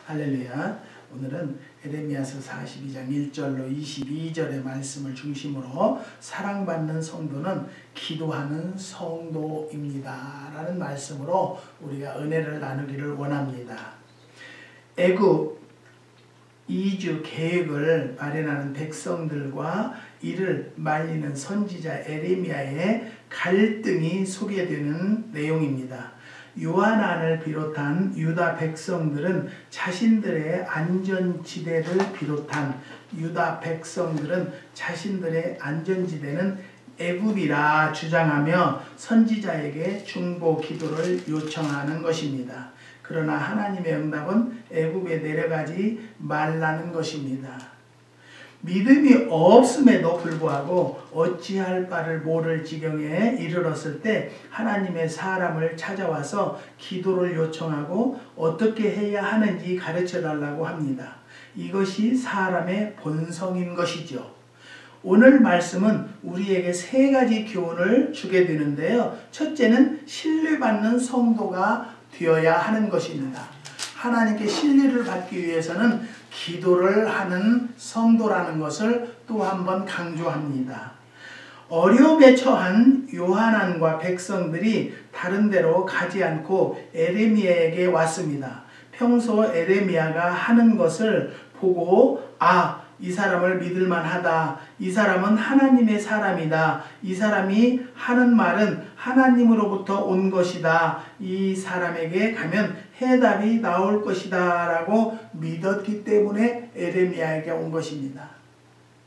할렐루야. 오늘은 에레미야서 42장 1절로 22절의 말씀을 중심으로 사랑받는 성도는 기도하는 성도입니다 라는 말씀으로 우리가 은혜를 나누기를 원합니다. 애굽 이주 계획을 마련하는 백성들과 이를 말리는 선지자 에레미야의 갈등이 소개되는 내용입니다. 요한안을 비롯한 유다 백성들은 자신들의 안전지대를 비롯한 유다 백성들은 자신들의 안전지대는 애굽이라 주장하며 선지자에게 중보 기도를 요청하는 것입니다. 그러나 하나님의 응답은 애굽에 내려가지 말라는 것입니다. 믿음이 없음에도 불구하고 어찌할 바를 모를 지경에 이르렀을 때 하나님의 사람을 찾아와서 기도를 요청하고 어떻게 해야 하는지 가르쳐 달라고 합니다. 이것이 사람의 본성인 것이죠. 오늘 말씀은 우리에게 세 가지 교훈을 주게 되는데요. 첫째는 신뢰받는 성도가 되어야 하는 것입니다. 하나님께 신뢰를 받기 위해서는 기도를 하는 성도라는 것을 또 한 번 강조합니다. 어려움에 처한 요한안과 백성들이 다른 데로 가지 않고 에레미야에게 왔습니다. 평소 에레미야가 하는 것을 보고 이 사람을 믿을만하다. 이 사람은 하나님의 사람이다. 이 사람이 하는 말은 하나님으로부터 온 것이다. 이 사람에게 가면 해답이 나올 것이다 라고 믿었기 때문에 에레미야에게 온 것입니다.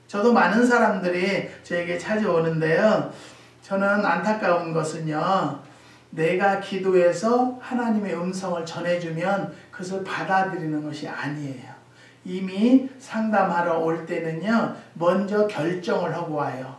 저도 많은 사람들이 저에게 찾아오는데요. 저는 안타까운 것은요. 내가 기도해서 하나님의 음성을 전해주면 그것을 받아들이는 것이 아니에요. 이미 상담하러 올 때는요. 먼저 결정을 하고 와요.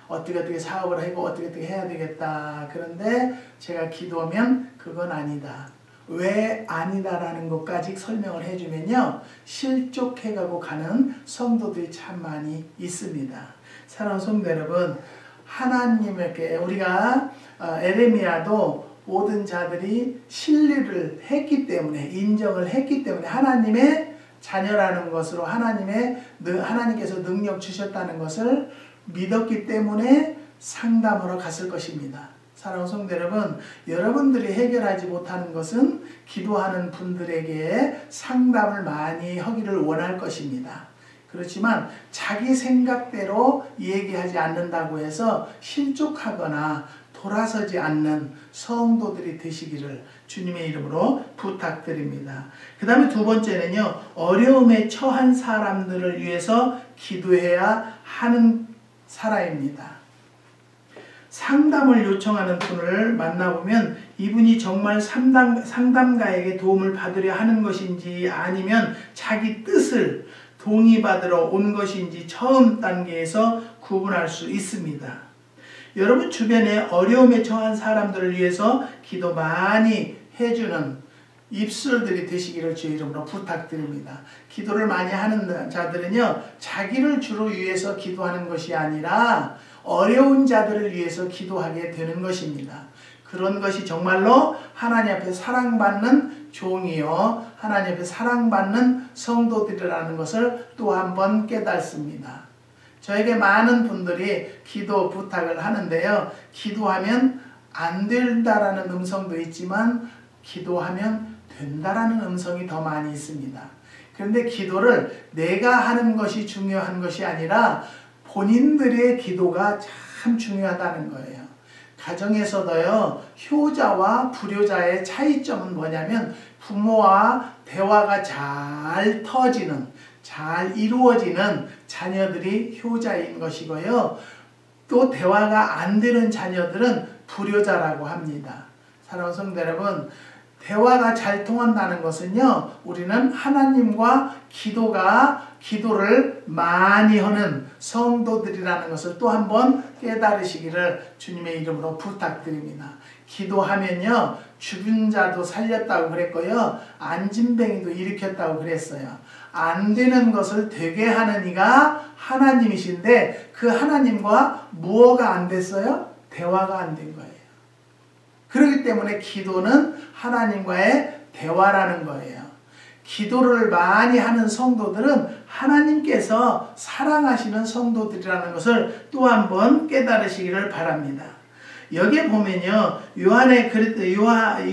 어떻게 사업을 하고 어떻게 해야 되겠다. 그런데 제가 기도하면 그건 아니다. 왜 아니다라는 것까지 설명을 해주면요. 실족해가고 가는 성도들이 참 많이 있습니다. 사랑하는 성도 여러분, 하나님에게 우리가 에레미야도 모든 자들이 신뢰를 했기 때문에 인정을 했기 때문에 하나님의 자녀라는 것으로 하나님께서 능력 주셨다는 것을 믿었기 때문에 상담하러 갔을 것입니다. 사랑하는 성도 여러분, 여러분들이 해결하지 못하는 것은 기도하는 분들에게 상담을 많이 하기를 원할 것입니다. 그렇지만 자기 생각대로 얘기하지 않는다고 해서 실족하거나 돌아서지 않는 성도들이 되시기를 주님의 이름으로 부탁드립니다. 그 다음에 두 번째는요. 어려움에 처한 사람들을 위해서 기도해야 하는 사람입니다. 상담을 요청하는 분을 만나보면 이분이 정말 상담가에게 도움을 받으려 하는 것인지 아니면 자기 뜻을 동의받으러 온 것인지 처음 단계에서 구분할 수 있습니다. 여러분 주변에 어려움에 처한 사람들을 위해서 기도 많이 해주는 입술들이 되시기를 주의 이름으로 부탁드립니다. 기도를 많이 하는 자들은요. 자기를 주로 위해서 기도하는 것이 아니라 어려운 자들을 위해서 기도하게 되는 것입니다. 그런 것이 정말로 하나님 앞에 사랑받는 종이요. 하나님 앞에 사랑받는 성도들이라는 것을 또 한 번 깨닫습니다. 저에게 많은 분들이 기도 부탁을 하는데요. 기도하면 안 된다라는 음성도 있지만 기도하면 된다라는 음성이 더 많이 있습니다. 그런데 기도를 내가 하는 것이 중요한 것이 아니라 본인들의 기도가 참 중요하다는 거예요. 가정에서도요. 효자와 불효자의 차이점은 뭐냐면 부모와 대화가 잘 터지는 잘 이루어지는 자녀들이 효자인 것이고요. 또 대화가 안 되는 자녀들은 불효자라고 합니다. 사랑하는 성도 여러분, 대화가 잘 통한다는 것은요. 우리는 하나님과 기도를 많이 하는 성도들이라는 것을 또 한 번 깨달으시기를 주님의 이름으로 부탁드립니다. 기도하면요. 죽은 자도 살렸다고 그랬고요. 안진뱅이도 일으켰다고 그랬어요. 안 되는 것을 되게 하는 이가 하나님이신데 그 하나님과 무엇가 안 됐어요? 대화가 안 된 거예요. 그렇기 때문에 기도는 하나님과의 대화라는 거예요. 기도를 많이 하는 성도들은 하나님께서 사랑하시는 성도들이라는 것을 또 한 번 깨달으시기를 바랍니다. 여기에 보면요,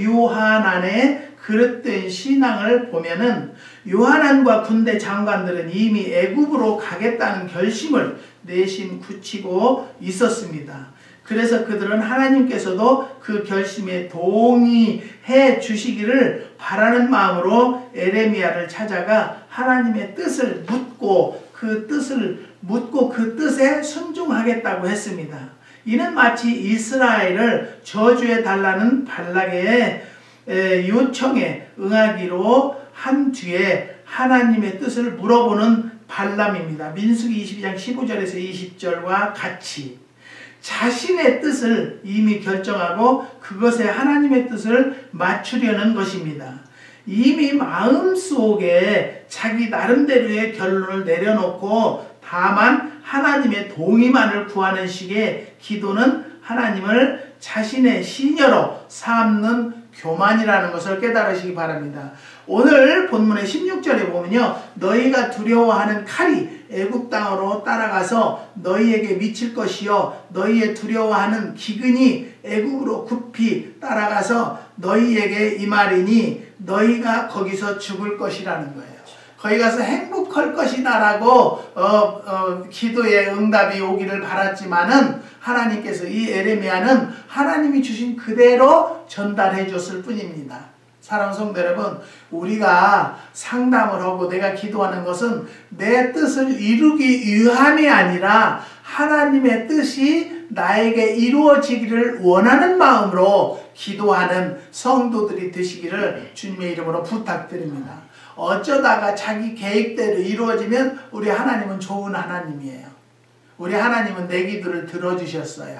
요한안의 그릇된 신앙을 보면은 요한안과 군대 장관들은 이미 애굽으로 가겠다는 결심을 내심 굳히고 있었습니다. 그래서 그들은 하나님께서도 그 결심에 동의해 주시기를 바라는 마음으로 에레미야를 찾아가 하나님의 뜻을 묻고 그 뜻에 순종하겠다고 했습니다. 이는 마치 이스라엘을 저주해 달라는 발락의 요청에 응하기로 한 뒤에 하나님의 뜻을 물어보는 발람입니다. 민수기 22장 15절에서 20절과 같이 자신의 뜻을 이미 결정하고 그것에 하나님의 뜻을 맞추려는 것입니다. 이미 마음속에 자기 나름대로의 결론을 내려놓고 다만 하나님의 동의만을 구하는 식의 기도는 하나님을 자신의 시녀로 삼는 교만이라는 것을 깨달으시기 바랍니다. 오늘 본문의 16절에 보면요, 너희가 두려워하는 칼이 애굽 땅으로 따라가서 너희에게 미칠 것이요 너희의 두려워하는 기근이 애굽으로 급히 따라가서 너희에게 임하리니 너희가 거기서 죽을 것이라는 거예요. 거기 가서 행복할 것이다라고 기도의 응답이 오기를 바랐지만은 하나님께서 이 에레미야는 하나님이 주신 그대로 전달해 줬을 뿐입니다. 사랑하는 성도 여러분, 우리가 상담을 하고 내가 기도하는 것은 내 뜻을 이루기 위함이 아니라 하나님의 뜻이 나에게 이루어지기를 원하는 마음으로 기도하는 성도들이 되시기를 주님의 이름으로 부탁드립니다. 어쩌다가 자기 계획대로 이루어지면 우리 하나님은 좋은 하나님이에요. 우리 하나님은 내 기도를 들어주셨어요.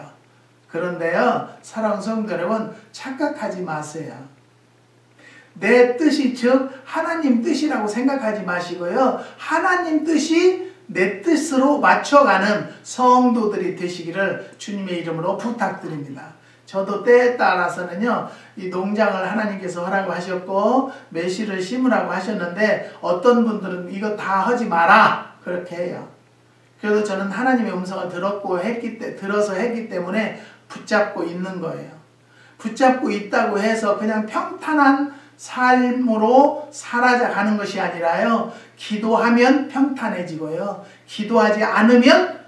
그런데요, 사랑하는 성도 여러분, 착각하지 마세요. 내 뜻이 즉 하나님 뜻이라고 생각하지 마시고요, 하나님 뜻이 내 뜻으로 맞춰가는 성도들이 되시기를 주님의 이름으로 부탁드립니다. 저도 때에 따라서는요, 이 농장을 하나님께서 하라고 하셨고 매실을 심으라고 하셨는데 어떤 분들은 이거 다 하지 마라 그렇게 해요. 그래도 저는 하나님의 음성을 들어서 했기 때문에 붙잡고 있는 거예요. 붙잡고 있다고 해서 그냥 평탄한 삶으로 살아가는 것이 아니라요, 기도하면 평탄해지고요, 기도하지 않으면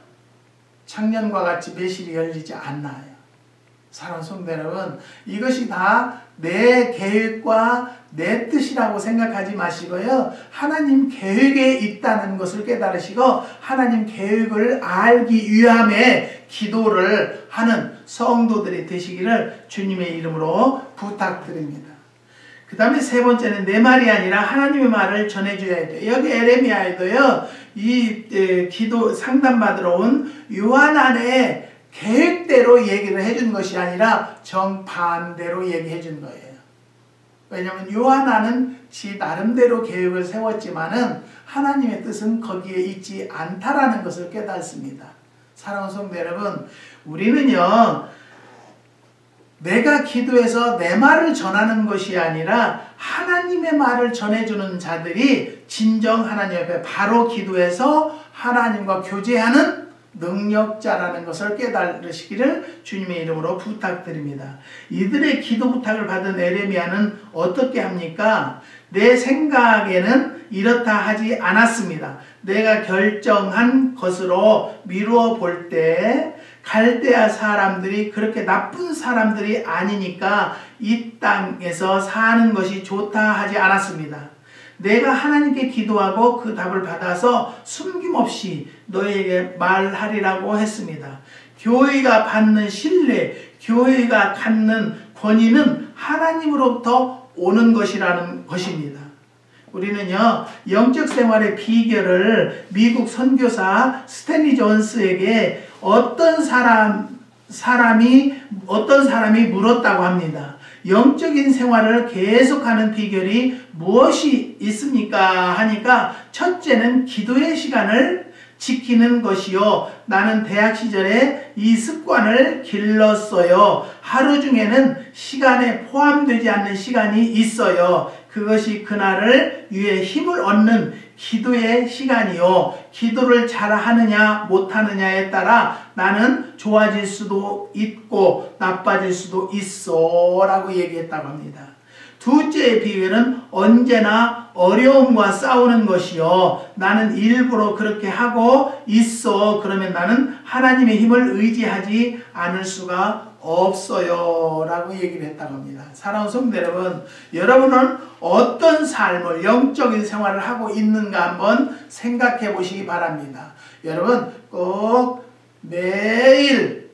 작년과 같이 매실이 열리지 않나요. 사랑하는 성도 여러분, 이것이 다 내 계획과 내 뜻이라고 생각하지 마시고요, 하나님 계획에 있다는 것을 깨달으시고 하나님 계획을 알기 위함에 기도를 하는 성도들이 되시기를 주님의 이름으로 부탁드립니다. 그 다음에 세 번째는 내 말이 아니라 하나님의 말을 전해줘야 돼요. 여기 에레미야에도요, 이 기도 상담받으러 온 요한안의 계획대로 얘기를 해준 것이 아니라 정반대로 얘기해 준 거예요. 왜냐하면 요한안은 지 나름대로 계획을 세웠지만은 하나님의 뜻은 거기에 있지 않다라는 것을 깨닫습니다. 사랑하는 성도 여러분, 우리는요, 내가 기도해서 내 말을 전하는 것이 아니라 하나님의 말을 전해주는 자들이 진정 하나님 앞에 바로 기도해서 하나님과 교제하는 능력자라는 것을 깨달으시기를 주님의 이름으로 부탁드립니다. 이들의 기도 부탁을 받은 에레미야는 어떻게 합니까? 내 생각에는 이렇다 하지 않았습니다. 내가 결정한 것으로 미루어 볼 때 갈대아 사람들이 그렇게 나쁜 사람들이 아니니까 이 땅에서 사는 것이 좋다 하지 않았습니다. 내가 하나님께 기도하고 그 답을 받아서 숨김없이 너에게 말하리라고 했습니다. 교회가 받는 신뢰, 교회가 갖는 권위는 하나님으로부터 오는 것이라는 것입니다. 우리는요, 영적 생활의 비결을 미국 선교사 스탠리 존스에게 어떤 사람이 물었다고 합니다. 영적인 생활을 계속하는 비결이 무엇이 있습니까? 하니까 첫째는 기도의 시간을 지키는 것이요. 나는 대학 시절에 이 습관을 길렀어요. 하루 중에는 시간에 포함되지 않는 시간이 있어요. 그것이 그날을 위해 힘을 얻는 기도의 시간이요. 기도를 잘하느냐 못하느냐에 따라 나는 좋아질 수도 있고 나빠질 수도 있어 라고 얘기했다고 합니다. 둘째의 비유는 언제나 어려움과 싸우는 것이요. 나는 일부러 그렇게 하고 있어. 그러면 나는 하나님의 힘을 의지하지 않을 수가 없어요 라고 얘기를 했다고 합니다. 사랑하는 성도 여러분, 여러분은 어떤 삶을 영적인 생활을 하고 있는가 한번 생각해 보시기 바랍니다. 여러분 꼭 매일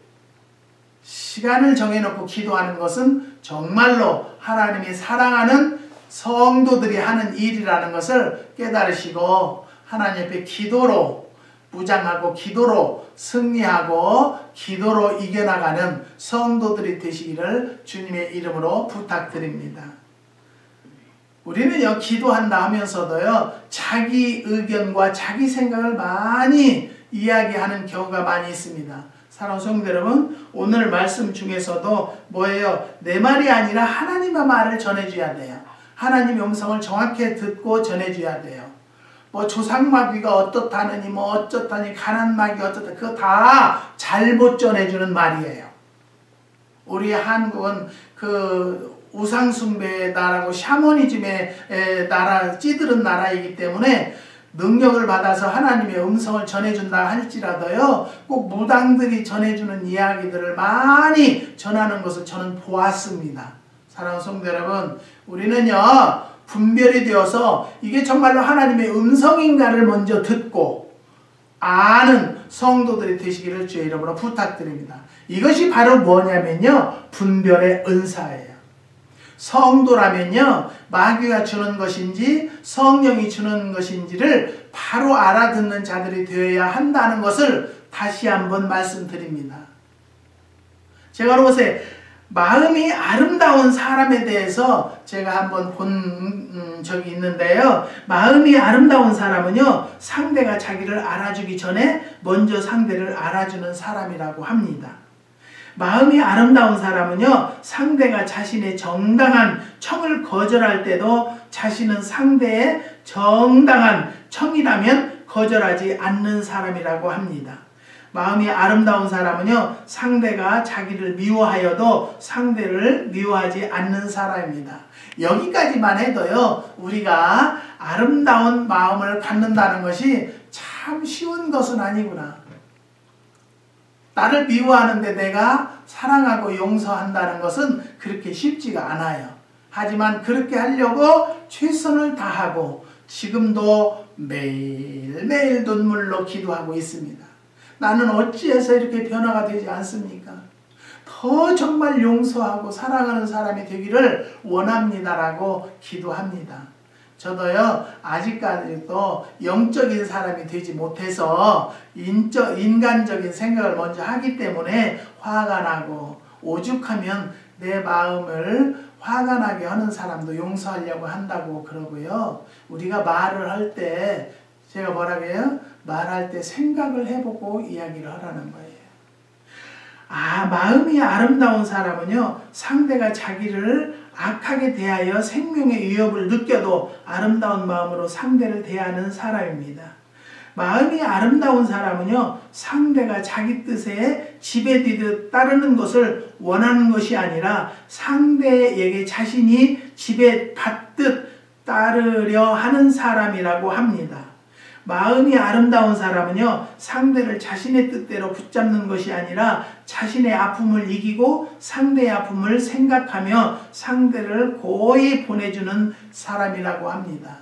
시간을 정해놓고 기도하는 것은 정말로 하나님이 사랑하는 성도들이 하는 일이라는 것을 깨달으시고 하나님 앞에 기도로 무장하고 기도로 승리하고 기도로 이겨나가는 성도들이 되시기를 주님의 이름으로 부탁드립니다. 우리는요 기도한다 하면서도요 자기 의견과 자기 생각을 많이 이야기하는 경우가 많이 있습니다. 사랑하는 성도 여러분, 오늘 말씀 중에서도 뭐예요? 내 말이 아니라 하나님의 말을 전해줘야 돼요. 하나님의 음성을 정확히 듣고 전해줘야 돼요. 뭐 조상마귀가 어떻다느니 뭐 어쩌다니 가난마귀 어쩌다 그거 다 잘못 전해주는 말이에요. 우리 한국은 그 우상숭배의 나라고 샤머니즘의 나라, 찌들은 나라이기 때문에 능력을 받아서 하나님의 음성을 전해준다 할지라도요 꼭 무당들이 전해주는 이야기들을 많이 전하는 것을 저는 보았습니다. 사랑하는 성도 여러분, 우리는요 분별이 되어서 이게 정말로 하나님의 음성인가를 먼저 듣고 아는 성도들이 되시기를 주의 이름으로 부탁드립니다. 이것이 바로 뭐냐면요 분별의 은사예요. 성도라면요 마귀가 주는 것인지 성령이 주는 것인지를 바로 알아듣는 자들이 되어야 한다는 것을 다시 한번 말씀드립니다. 제가 그것에 마음이 아름다운 사람에 대해서 제가 한번 본 적이 있는데요. 마음이 아름다운 사람은요 상대가 자기를 알아주기 전에 먼저 상대를 알아주는 사람이라고 합니다. 마음이 아름다운 사람은요 상대가 자신의 정당한 청을 거절할 때도 자신은 상대의 정당한 청이라면 거절하지 않는 사람이라고 합니다. 마음이 아름다운 사람은요 상대가 자기를 미워하여도 상대를 미워하지 않는 사람입니다. 여기까지만 해도요 우리가 아름다운 마음을 갖는다는 것이 참 쉬운 것은 아니구나. 나를 미워하는데 내가 사랑하고 용서한다는 것은 그렇게 쉽지가 않아요. 하지만 그렇게 하려고 최선을 다하고 지금도 매일매일 눈물로 기도하고 있습니다. 나는 어찌해서 이렇게 변화가 되지 않습니까? 더 정말 용서하고 사랑하는 사람이 되기를 원합니다라고 기도합니다. 저도요 아직까지도 영적인 사람이 되지 못해서 인간적인 생각을 먼저 하기 때문에 화가 나고 오죽하면 내 마음을 화가 나게 하는 사람도 용서하려고 한다고 그러고요. 우리가 말을 할 때 제가 뭐라고 해요? 말할 때 생각을 해보고 이야기를 하라는 거예요. 마음이 아름다운 사람은요 상대가 자기를 악하게 대하여 생명의 위협을 느껴도 아름다운 마음으로 상대를 대하는 사람입니다. 마음이 아름다운 사람은요 상대가 자기 뜻에 지배되듯 따르는 것을 원하는 것이 아니라 상대에게 자신이 지배받듯 따르려 하는 사람이라고 합니다. 마음이 아름다운 사람은요 상대를 자신의 뜻대로 붙잡는 것이 아니라 자신의 아픔을 이기고 상대의 아픔을 생각하며 상대를 고이 보내주는 사람이라고 합니다.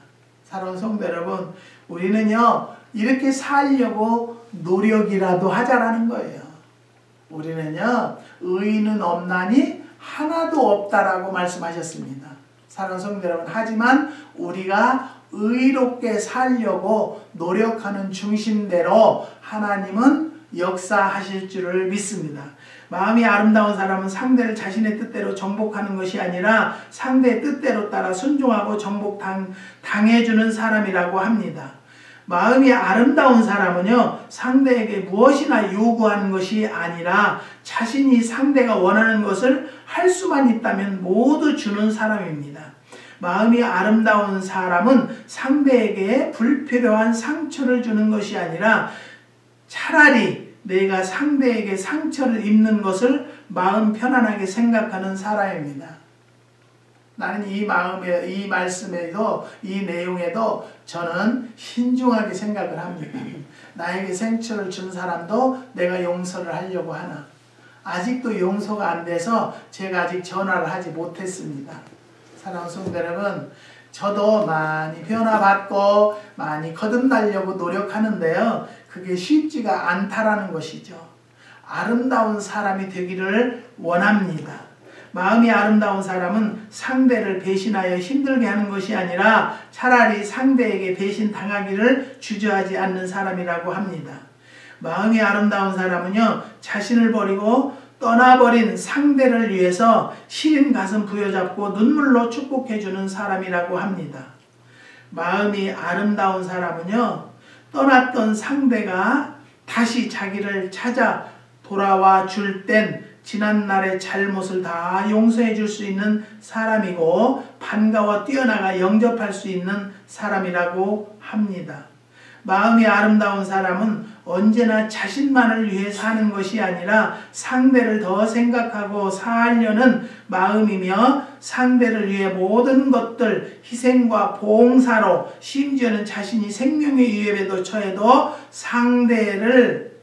사랑하는 성도 여러분, 우리는요 이렇게 살려고 노력이라도 하자라는 거예요. 우리는요 의인은 없나니 하나도 없다라고 말씀하셨습니다. 사랑하는 성도 여러분, 하지만 우리가 의롭게 살려고 노력하는 중심대로 하나님은 역사하실 줄을 믿습니다. 마음이 아름다운 사람은 상대를 자신의 뜻대로 정복하는 것이 아니라 상대의 뜻대로 따라 순종하고 정복당해주는 사람이라고 합니다. 마음이 아름다운 사람은요 상대에게 무엇이나 요구하는 것이 아니라 자신이 상대가 원하는 것을 할 수만 있다면 모두 주는 사람입니다. 마음이 아름다운 사람은 상대에게 불필요한 상처를 주는 것이 아니라 차라리 내가 상대에게 상처를 입는 것을 마음 편안하게 생각하는 사람입니다. 나는 이 말씀에도, 이 내용에도 저는 신중하게 생각을 합니다. 나에게 상처를 준 사람도 내가 용서를 하려고 하나. 아직도 용서가 안 돼서 제가 아직 전화를 하지 못했습니다. 사랑하는 성도 여러분, 저도 많이 변화받고 많이 거듭나려고 노력하는데요. 그게 쉽지가 않다라는 것이죠. 아름다운 사람이 되기를 원합니다. 마음이 아름다운 사람은 상대를 배신하여 힘들게 하는 것이 아니라 차라리 상대에게 배신당하기를 주저하지 않는 사람이라고 합니다. 마음이 아름다운 사람은요, 자신을 버리고 떠나버린 상대를 위해서 시린 가슴 부여잡고 눈물로 축복해주는 사람이라고 합니다. 마음이 아름다운 사람은요, 떠났던 상대가 다시 자기를 찾아 돌아와 줄 땐 지난날의 잘못을 다 용서해 줄 수 있는 사람이고 반가워 뛰어나가 영접할 수 있는 사람이라고 합니다. 마음이 아름다운 사람은 언제나 자신만을 위해 사는 것이 아니라 상대를 더 생각하고 사하려는 마음이며 상대를 위해 모든 것들 희생과 봉사로 심지어는 자신이 생명의 위협에도 처해도 상대를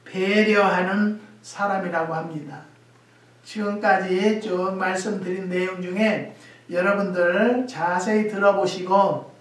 배려하는 사람이라고 합니다. 지금까지 쭉 말씀드린 내용 중에 여러분들 자세히 들어보시고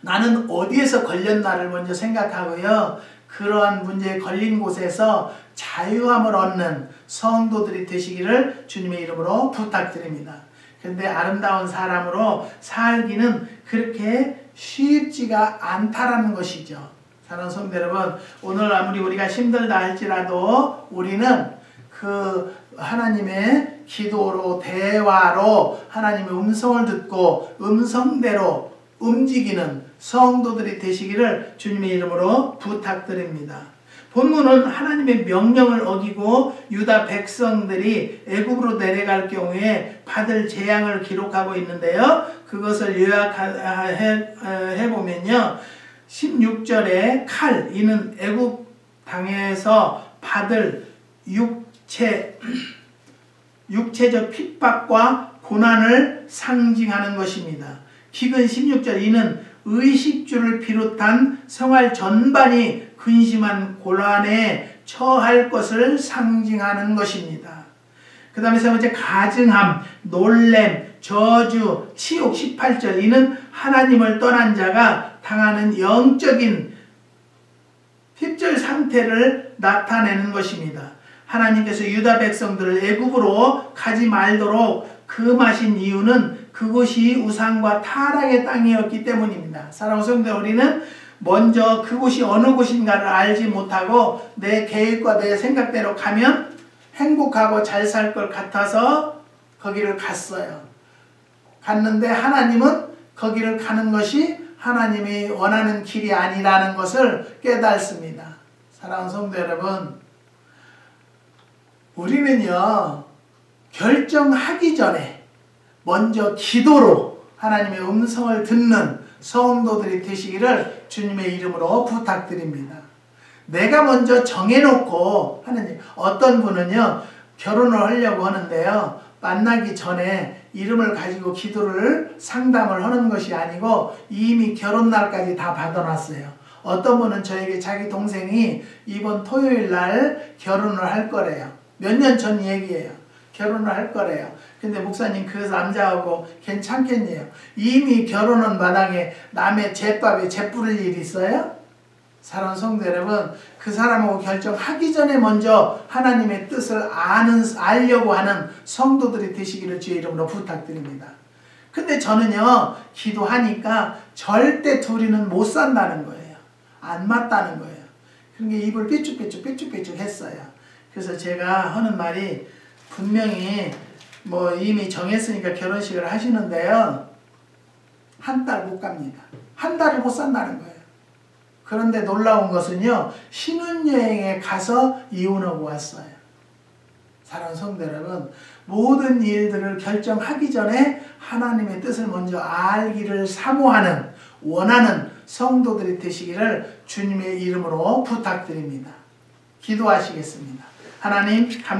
나는 어디에서 걸렸나를 먼저 생각하고요. 그러한 문제에 걸린 곳에서 자유함을 얻는 성도들이 되시기를 주님의 이름으로 부탁드립니다. 그런데 아름다운 사람으로 살기는 그렇게 쉽지가 않다라는 것이죠. 사랑하는 성도 여러분, 오늘 아무리 우리가 힘들다 할지라도 우리는 그 하나님의 기도로 대화로 하나님의 음성을 듣고 음성대로 움직이는 성도들이 되시기를 주님의 이름으로 부탁드립니다. 본문은 하나님의 명령을 어기고 유다 백성들이 애굽으로 내려갈 경우에 받을 재앙을 기록하고 있는데요. 그것을 요약해 보면요. 16절에 칼, 이는 애굽 땅에서 받을 육체적 핍박과 고난을 상징하는 것입니다. 기근 16절, 이는 의식주를 비롯한 생활 전반이 근심한 고난에 처할 것을 상징하는 것입니다. 그 다음에 세 번째, 가증함, 놀램, 저주, 치욕 18절, 이는 하나님을 떠난 자가 당하는 영적인 핍절 상태를 나타내는 것입니다. 하나님께서 유다 백성들을 애굽으로 가지 말도록 금하신 이유는 그곳이 우상과 타락의 땅이었기 때문입니다. 사랑하는 성도, 우리는 먼저 그곳이 어느 곳인가를 알지 못하고 내 계획과 내 생각대로 가면 행복하고 잘 살 것 같아서 거기를 갔어요. 갔는데 하나님은 거기를 가는 것이 하나님이 원하는 길이 아니라는 것을 깨닫습니다. 사랑하는 성도 여러분, 우리는요, 결정하기 전에 먼저 기도로 하나님의 음성을 듣는 성도들이 되시기를 주님의 이름으로 부탁드립니다. 내가 먼저 정해놓고 하나님, 어떤 분은요, 결혼을 하려고 하는데요, 만나기 전에 이름을 가지고 기도를 상담을 하는 것이 아니고 이미 결혼날까지 다 받아놨어요. 어떤 분은 저에게 자기 동생이 이번 토요일 날 결혼을 할 거래요. 몇 년 전 얘기예요. 결혼을 할 거래요. 근데 목사님, 그 남자하고 괜찮겠네요. 이미 결혼한 마당에 남의 제밥에 재 뿌릴 일이 있어요? 사랑하는 성도 여러분, 그 사람하고 결정하기 전에 먼저 하나님의 뜻을 알려고 하는 성도들이 되시기를 주의 이름으로 부탁드립니다. 근데 저는요, 기도하니까 절대 둘이는 못 산다는 거예요. 안 맞다는 거예요. 그러니까 입을 삐죽삐죽 했어요. 그래서 제가 하는 말이, 분명히 뭐 이미 정했으니까 결혼식을 하시는데요, 한 달 못 갑니다. 한 달을 못 산다는 거예요. 그런데 놀라운 것은요, 신혼여행에 가서 이혼하고 왔어요. 사랑하는 성도 여러분, 모든 일들을 결정하기 전에 하나님의 뜻을 먼저 알기를 사모하는, 원하는 성도들이 되시기를 주님의 이름으로 부탁드립니다. 기도하시겠습니다. 하나님 감사합니다.